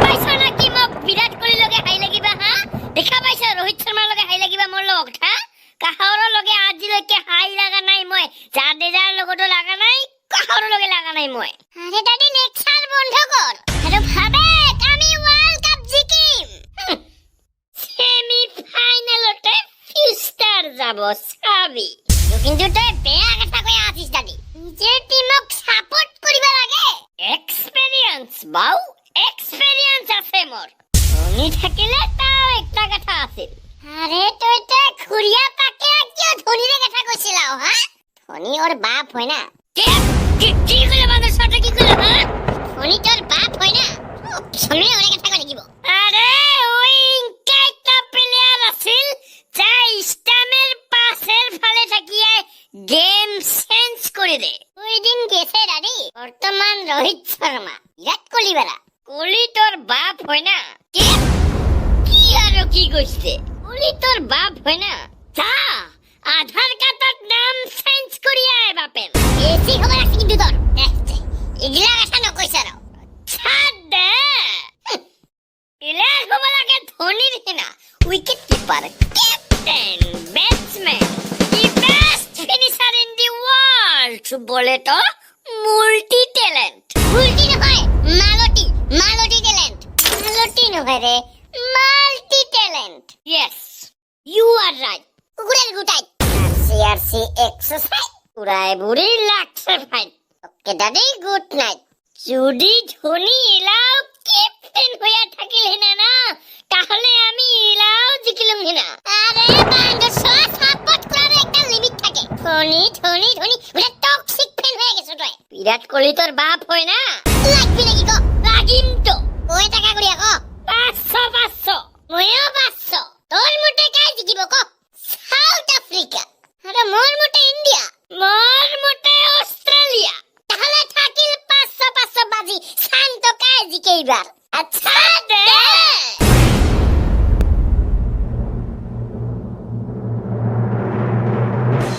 পাইছা নাকি মোক বিৰাট কোহলিৰ লগে হাই লাগিবা হা দেখা পাইছা ৰোহিত শৰ্মাৰ লগে হাই লাগিবা মোৰ লগত হা কাহাৰৰ লগে আজিলৈকে হাই লাগা নাই মই জাদেজাৰ লগতো লাগা নাই কাহাৰৰ লগে লাগা নাই মই আৰে দাদি নেক্সাৰ বন্ধ কৰ আৰু ভাবে আমি ওয়ার্ল্ড কাপ জিকিম সেমি ফাইনালতে ফিউচাৰ যাব চাবি কিন্তু তই বেয়া কথা কৈ আছিস দাদি নিজে টিমক সাপোর্ট কৰিব লাগে এক্সপেৰিয়েন্স বাউ এক্সপেৰিয়েন্স আছে মোৰ ধনী থাকিলে তাও একটা কথা আছিল আরে তুই তো খুরিয়া পাকে কিয় ধনীৰে কথা কৈছিলাও হা ধনী ওর বাপ হয় না কি কইলা বান্দর সাথে কি কইলা হা ধনী তোর বাপ হয় না শুনে ওরে কথা কই লাগিব আরে ওই ইনকাইটা প্লেয়ার আছিল যাই স্টামের পাশের ফালে থাকিয়ে গেম চেঞ্জ করে দে ওই দিন গেছে দাদি বর্তমান রোহিত শর্মা বিরাট কোহলি বেলা কোহলি তোর বাপ হয় না কি আরো কি কইছে কোহলি তোর বাপ হয় না যা আধার কার্ডের নাম চেঞ্জ করিয়া আয় বাপের এসি খবর আছে কিন্তু তোর এগুলা কথা নকইছ আর ছাড় দে প্লেয়ার খবর লাগে ধোনির হিনা wicket keeper captain batsman the best finisher in the world বলে তো মাল্টি ট্যালেন্ট মাল্টি নহয় মালটি ট্যালেন্ট মালটি নহয় রে multi talent yes you are right কুকুরের গুটাই সিআরসি এক্সারসাইজ পুরাই বুড়ি লাগছে ফাইন ওকে দাদি গুড নাইট যদি ধোনি এলাও ক্যাপ্টেন হইয়া থাকিল না তাহলে আমি এলাও জিকিলুম না আরে বান্ড সাপোর্ট করার একটা লিমিট থাকে ধোনি ওটা টক্সিক ফ্যান হয়ে গেছে তুই বিরাট কোহলি তোর বাপ হয় না লাগবি নাকি গো লাগিম তো কয় টাকা করিয়া গো 500 ময়ও 500 তোর মুটে কাই জিকিব কো সাউথ আফ্রিকা আরে মোর মুটে ইন্ডিয়া মোর মুটে অস্ট্রেলিয়া তাহলে থাকিল 500 বাজি শান্ত কাই জিকেইবার আচ্ছা